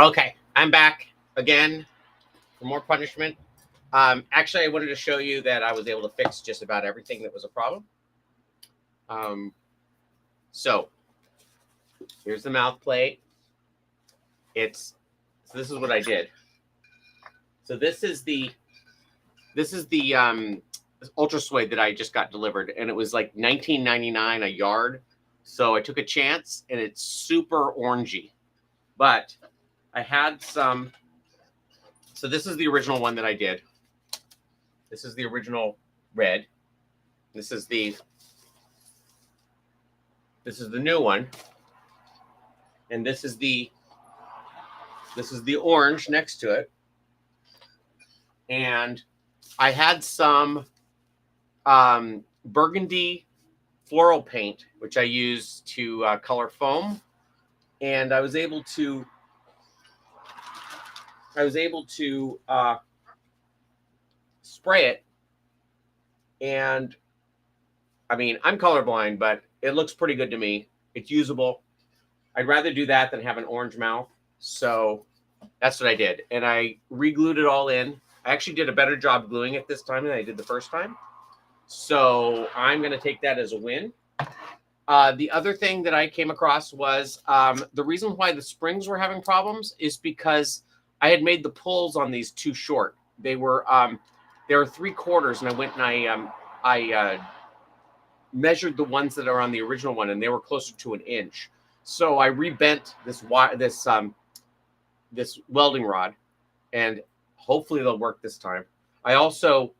Okay, I'm back again for more punishment. Actually, I wanted to show you that I was able to fix just about everything that was a problem. Um, so here's the mouth plate. So this is what I did. So this is the ultra suede that I just got delivered, and it was like $19.99 a yard. So I took a chance, and it's super orangey, but I had some. So this is the original one that I did. This is the original red. This is the new one, and this is the orange next to it. And I had some burgundy floral paint, which I use to color foam, and I was able to spray it. And I mean, I'm colorblind, but it looks pretty good to me. It's usable. I'd rather do that than have an orange mouth. So that's what I did. And I re-glued it all in. I actually did a better job gluing it this time than I did the first time. So I'm going to take that as a win. The other thing that I came across was the reason why the springs were having problems is because I had made the pulls on these too short. They were 3/4, and I went and I measured the ones that are on the original one, and they were closer to an inch. So I rebent this welding rod, and hopefully they'll work this time. I also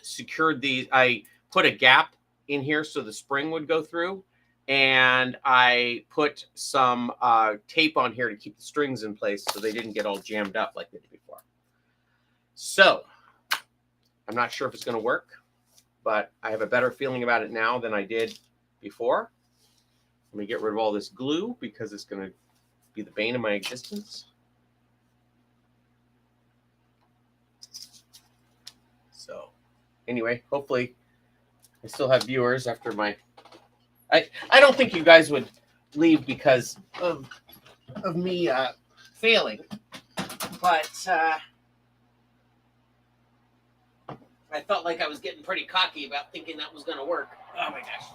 secured these. I put a gap in here so the spring would go through, and I put some tape on here to keep the strings in place so they didn't get all jammed up like they did before. So I'm not sure if it's going to work, but I have a better feeling about it now than I did before. Let me get rid of all this glue because it's going to be the bane of my existence. So anyway, hopefully I still have viewers after my... I don't think you guys would leave because of me failing, but I felt like I was getting pretty cocky about thinking that was going to work. Oh my gosh.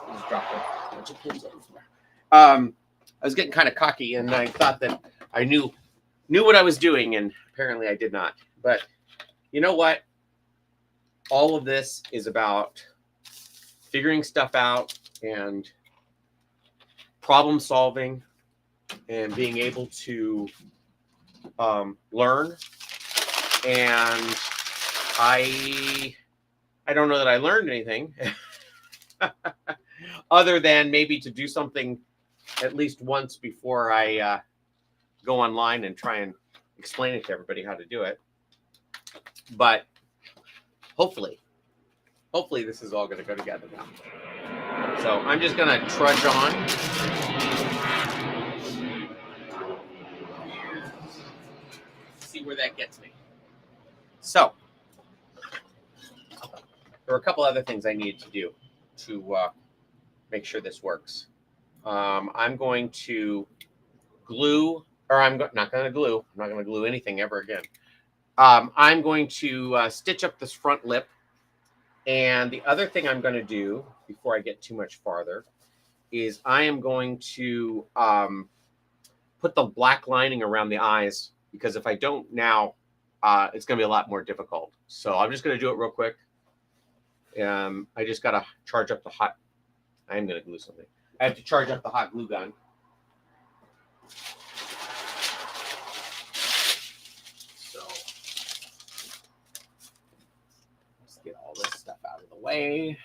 I just dropped a bunch of pins on the floor. I was getting kind of cocky, and I thought that I knew what I was doing, and apparently I did not. But you know what? All of this is about figuring stuff out and problem solving and being able to learn. And I don't know that I learned anything other than maybe to do something at least once before I go online and try and explain it to everybody how to do it. But hopefully this is all going to go together now. So I'm just going to trudge on. See where that gets me. So there were a couple other things I needed to do to make sure this works. I'm going to glue, or I'm not going to glue. I'm not going to glue anything ever again. I'm going to stitch up this front lip. And the other thing I'm going to do before I get too much farther is I am going to put the black lining around the eyes, because if I don't now, it's going to be a lot more difficult. So I'm just going to do it real quick. I just got to charge up the hot. I am going to glue something. I have to charge up the hot glue gun. So let's get all this stuff out of the way.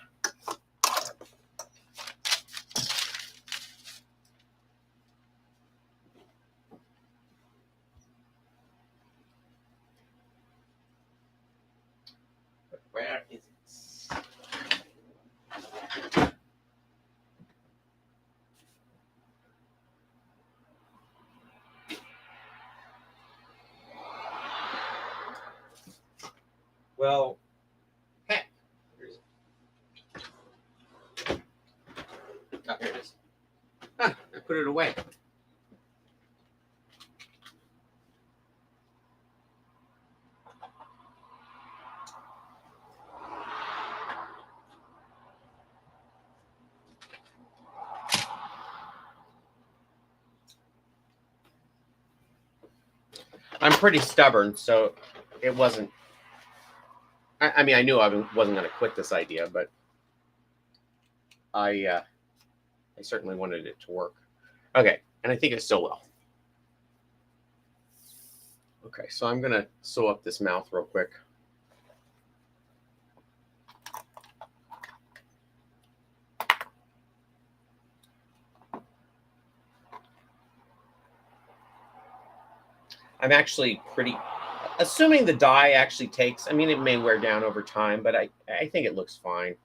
But where is it? Well, heck, where is it? Oh, here it is. Huh, I put it away. I'm pretty stubborn, so it wasn't. I mean, I knew I wasn't going to quit this idea, but I certainly wanted it to work. Okay, and I think it still will. Okay, so I'm going to sew up this mouth real quick. I'm actually pretty, assuming the dye actually takes, I mean, it may wear down over time, but I think it looks fine.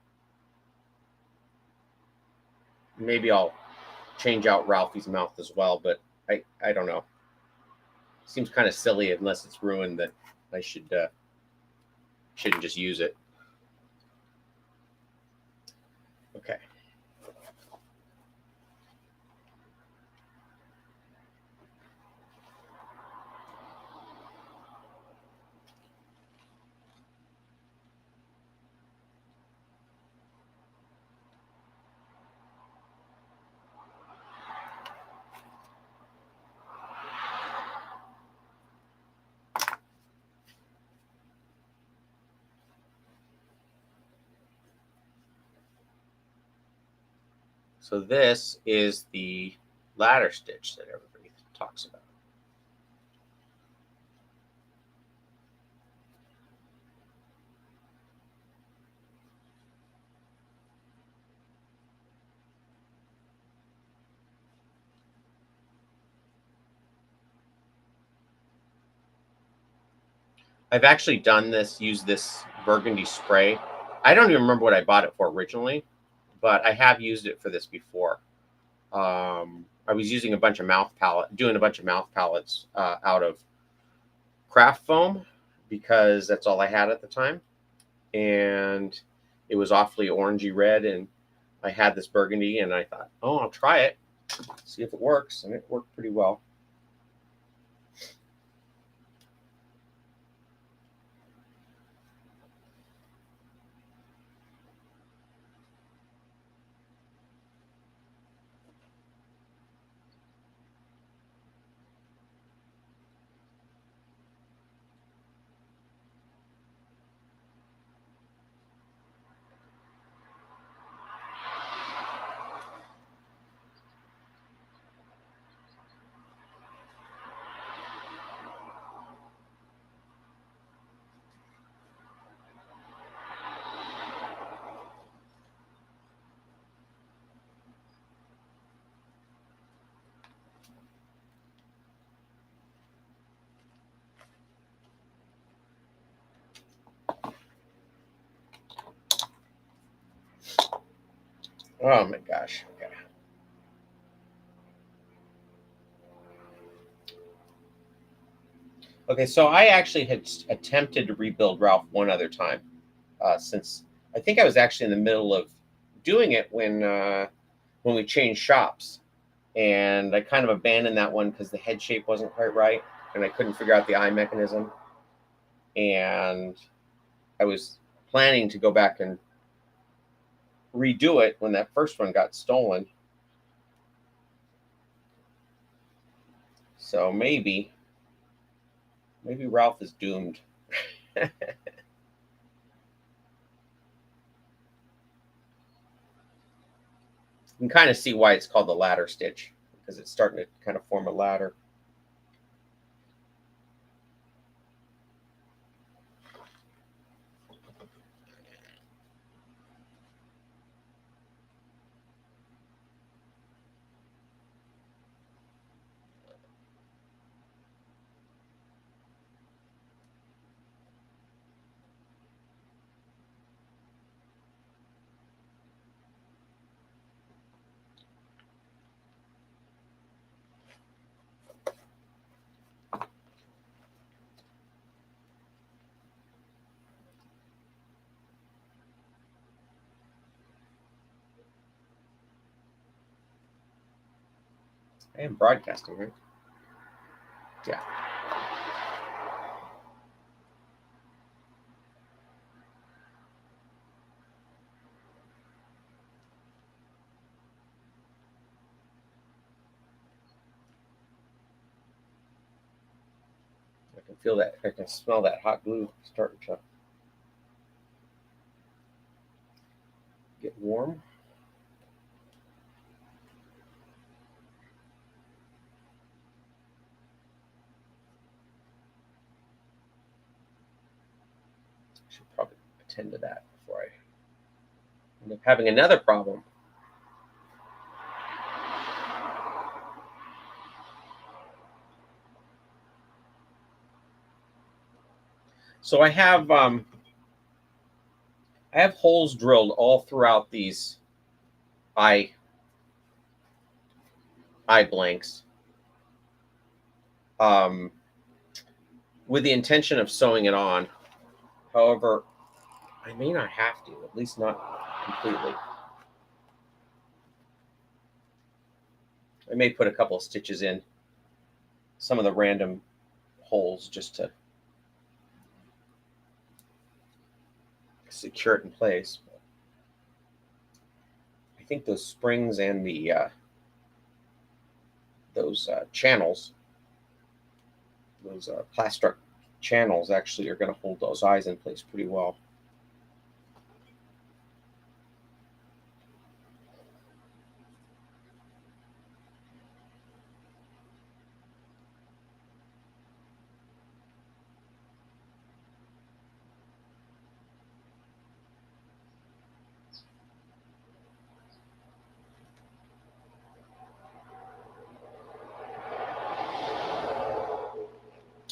Maybe I'll change out Ralphie's mouth as well, but I don't know. Seems kind of silly unless it's ruined that I shouldn't just use it. Okay. So this is the ladder stitch that everybody talks about. I've actually done this, used this burgundy spray. I don't even remember what I bought it for originally, but I have used it for this before. I was using doing a bunch of mouth palettes out of craft foam because that's all I had at the time. And it was awfully orangey red, and I had this burgundy, and I thought, oh, I'll try it, see if it works, and it worked pretty well. Oh my gosh. Okay. Okay, so I actually had attempted to rebuild Ralph one other time, since I think I was actually in the middle of doing it when we changed shops, and I kind of abandoned that one because the head shape wasn't quite right, and I couldn't figure out the eye mechanism, and I was planning to go back and redo it when that first one got stolen. So maybe Ralph is doomed. You can kind of see why it's called the ladder stitch, because it's starting to kind of form a ladder. I am broadcasting, right? Yeah. I feel that, I can smell that hot glue starting to get warm. Should probably attend to that before I end up having another problem. So I have holes drilled all throughout these eye blanks, with the intention of sewing it on. However, I may not have to, at least not completely. I may put a couple of stitches in some of the random holes just to secure it in place. I think those springs and the those channels, those plastic channels, actually are going to hold those eyes in place pretty well.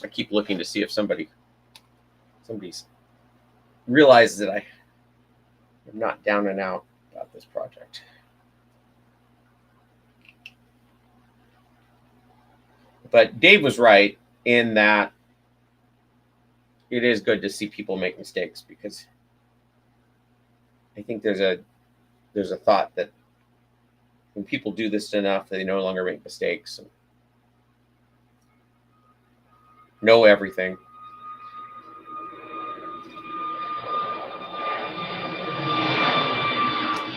I keep looking to see if somebody's realizes that I am not down and out about this project. But Dave was right in that it is good to see people make mistakes, because I think there's a thought that when people do this enough, they no longer make mistakes and know everything.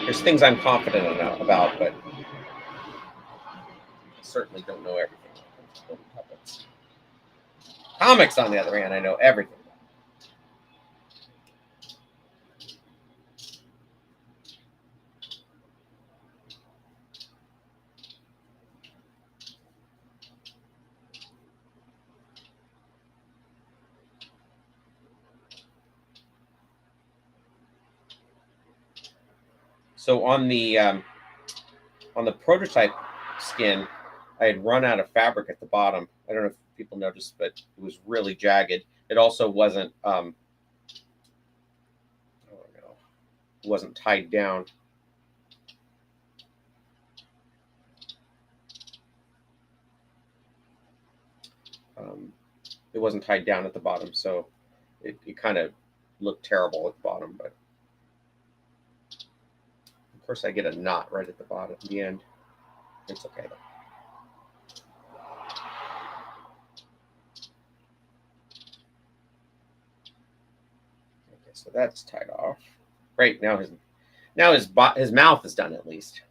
There's things I'm confident about, but I certainly don't know everything. Comics, on the other hand, I know everything. So on the prototype skin, I had run out of fabric at the bottom. I don't know if people noticed, but it was really jagged. It also wasn't it wasn't tied down. It wasn't tied down at the bottom, so it kind of looked terrible at the bottom. But of course, I get a knot right at the bottom, at the end. It's okay though. Okay, so that's tied off. Right, now his mouth is done, at least.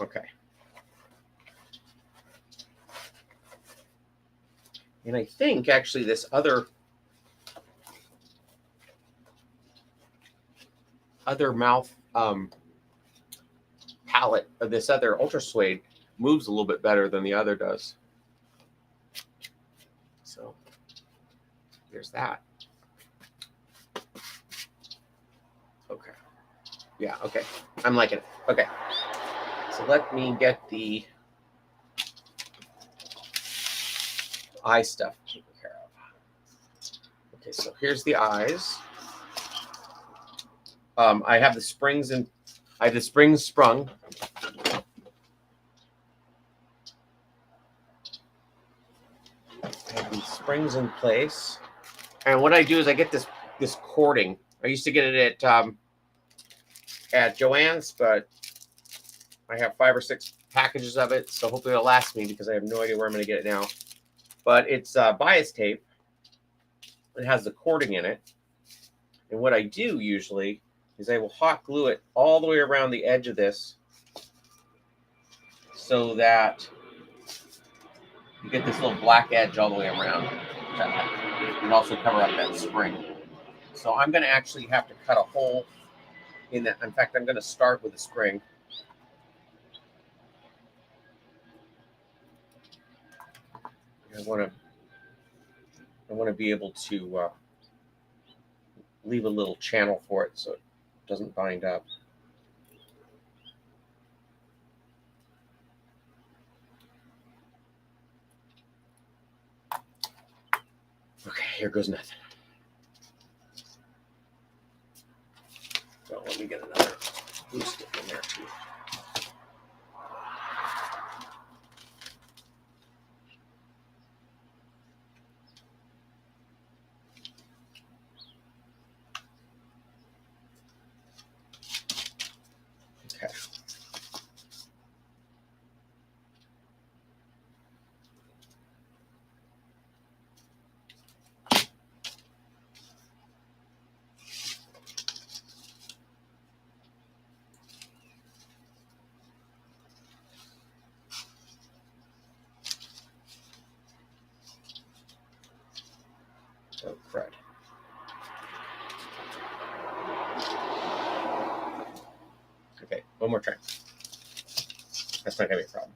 Okay. And I think actually this other mouth palette of this other Ultra Suede moves a little bit better than the other does. So there's that. Okay. Yeah, okay. I'm liking it. Okay. So let me get the eye stuff taken care of. Okay, so here's the eyes. I have the springs and I have the springs sprung. I have these springs in place, and what I do is I get this cording. I used to get it at Joann's, but I have 5 or 6 packages of it, so hopefully it'll last me, because I have no idea where I'm going to get it now. But it's bias tape. It has the cording in it, And what I do usually is I will hot glue it all the way around the edge of this so that you get this little black edge all the way around. And also cover up that spring. So I'm going to actually have to cut a hole in that. In fact, I'm going to start with a spring. I want to be able to leave a little channel for it so it doesn't bind up. Okay, here goes nothing. So let me get another glue stick in there too. Okay. Oh, crud. Okay, one more try. That's not going to be a problem.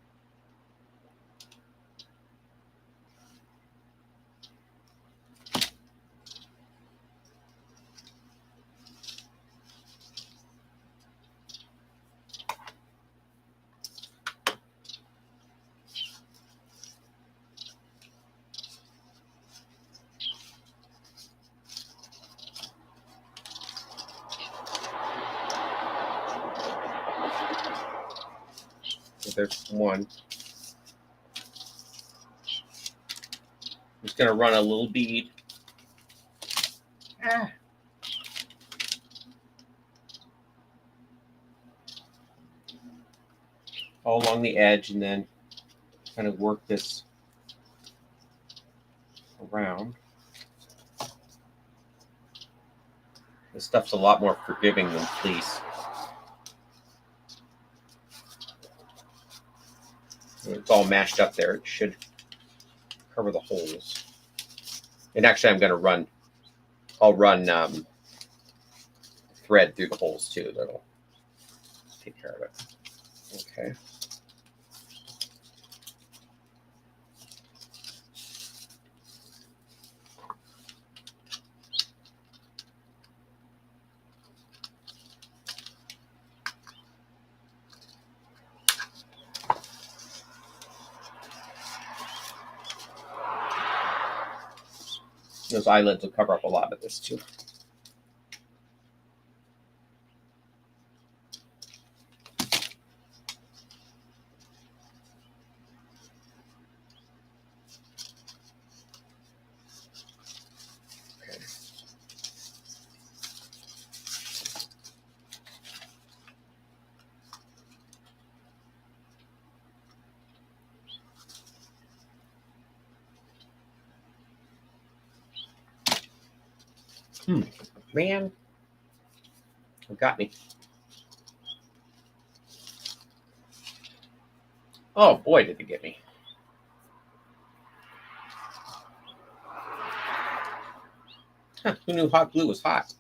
So there's one. I'm just going to run a little bead. All along the edge, and then kind of work this around. This stuff's a lot more forgiving than fleece. When it's all mashed up there, it should cover the holes. And actually, I'll run thread through the holes too. That'll take care of it. Okay. Those eyelids will cover up a lot of this too. Man, it got me. Oh boy, did it get me. Huh, who knew hot glue was hot?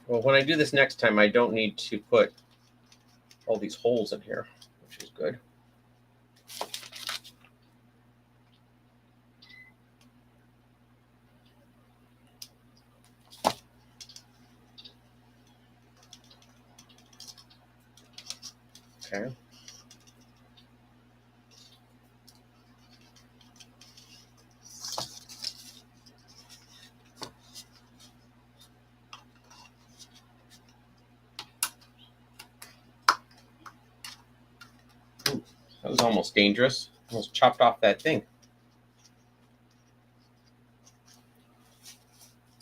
Well, when I do this next time, I don't need to put all these holes in here, which is good. Okay. Ooh, that was almost dangerous. Almost chopped off that thing.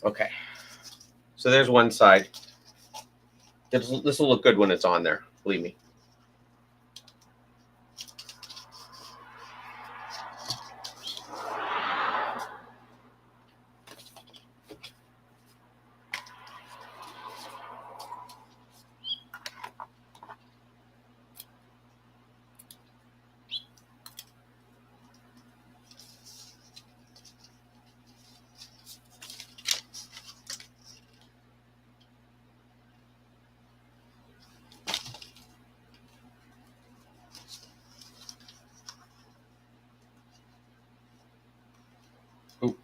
Okay. So there's one side. This will look good when it's on there. Believe me. Ooh.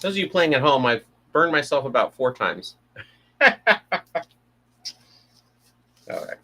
Those of you playing at home, I've burned myself about 4 times. All right.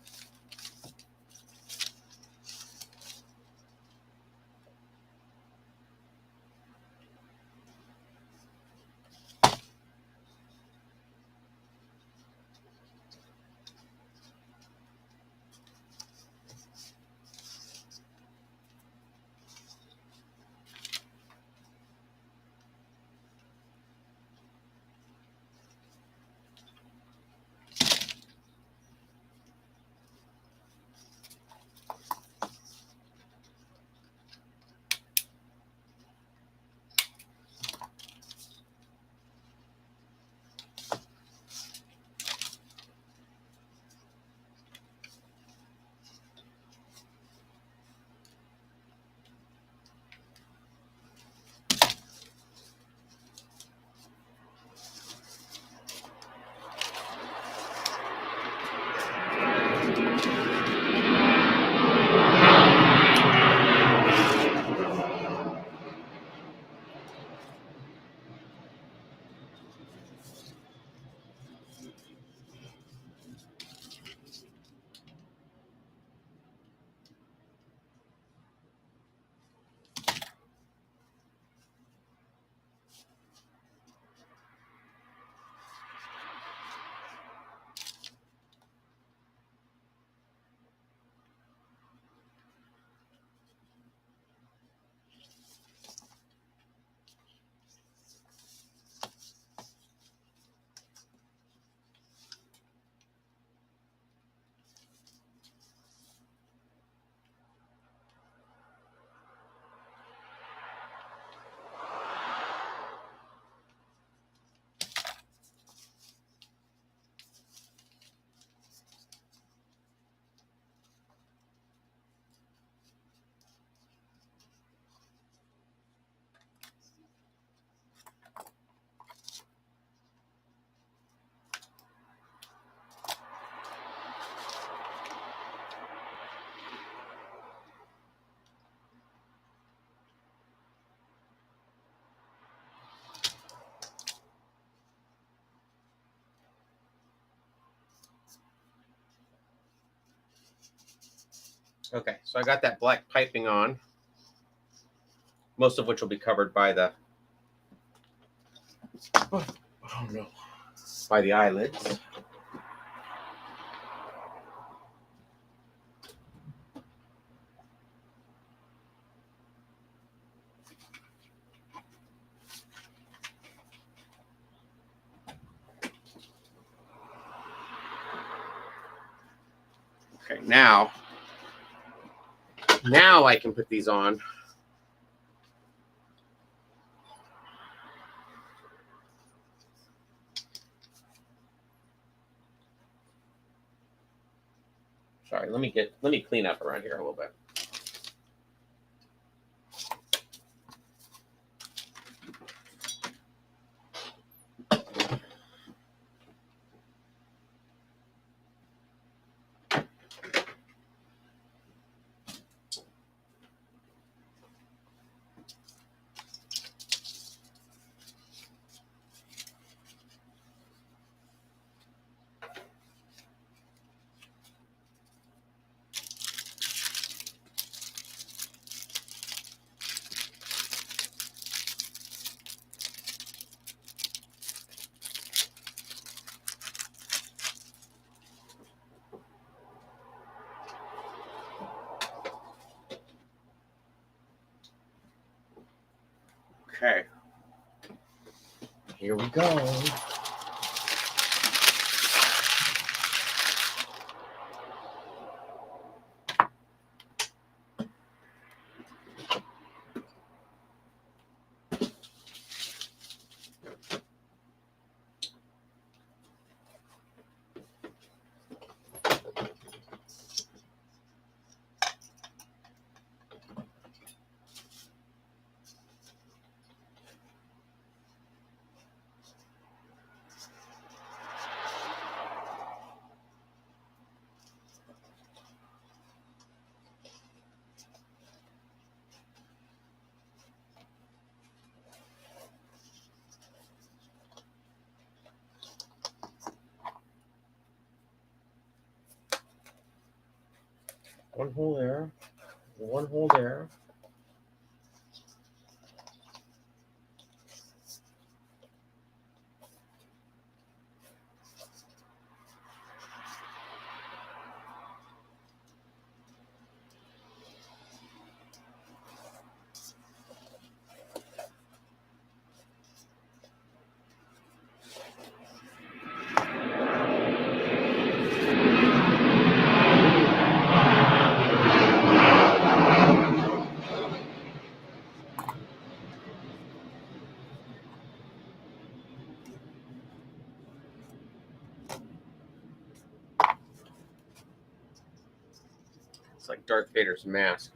Okay, so I got that black piping on, most of which will be covered by the oh no, by the eyelids. Okay, now I can put these on. Sorry, let me clean up around here a little bit. Okay. Here we go. One hole there, one hole there. It's like Darth Vader's mask.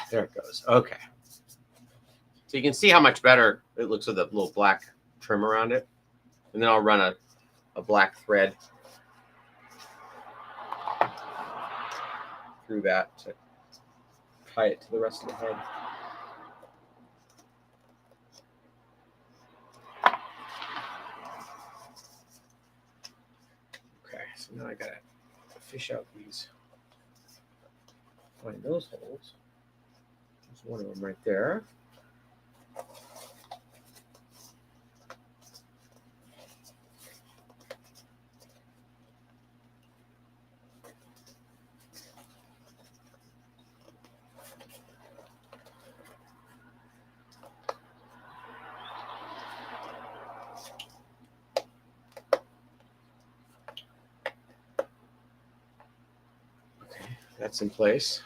There it goes. Okay. So you can see how much better it looks with the little black trim around it. And then I'll run a black thread through that to tie it to the rest of the head. Okay, so now I gotta fish out these, find those holes. There's one of them right there. That's in place.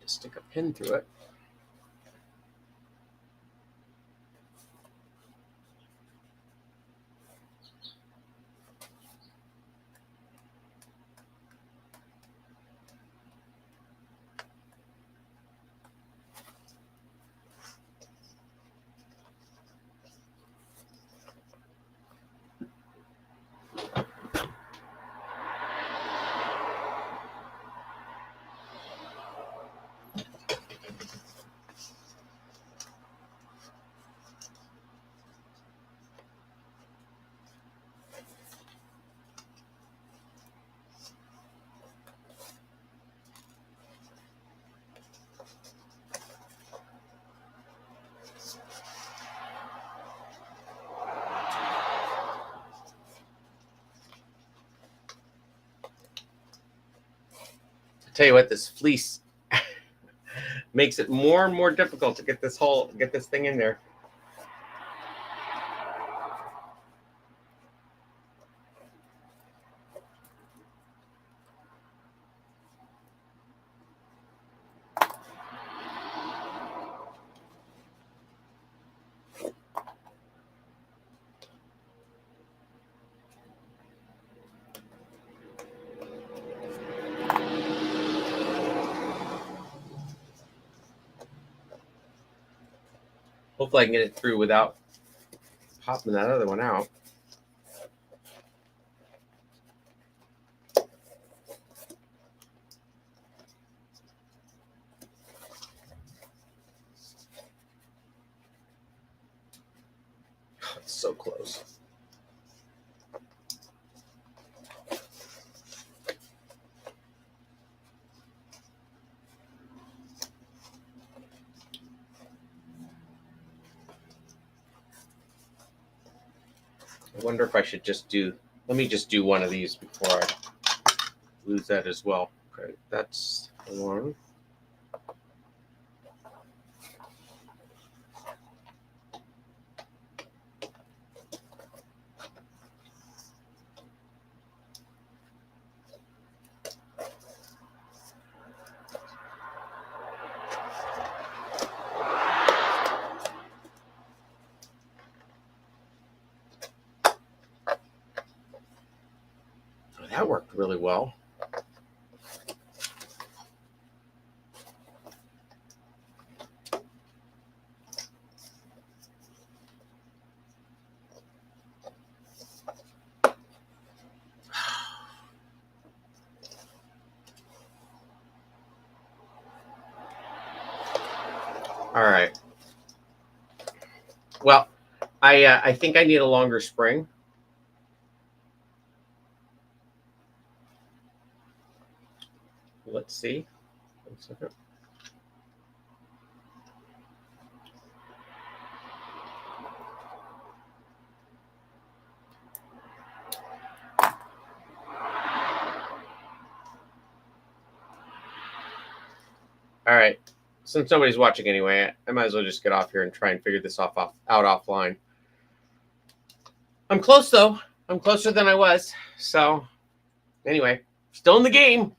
Just stick a pin through it. Tell you what, this fleece makes it more and more difficult to get this thing in there. Hopefully I can get it through without popping that other one out. so close. I wonder if I should just do, let me just do one of these before I lose that as well. Okay, that's one. Oh, that worked really well. All right. Well, I think I need a longer spring. Let's see. 1 second. All right. Since nobody's watching anyway, I might as well just get off here and try and figure this out offline. I'm close though. I'm closer than I was. So anyway, still in the game.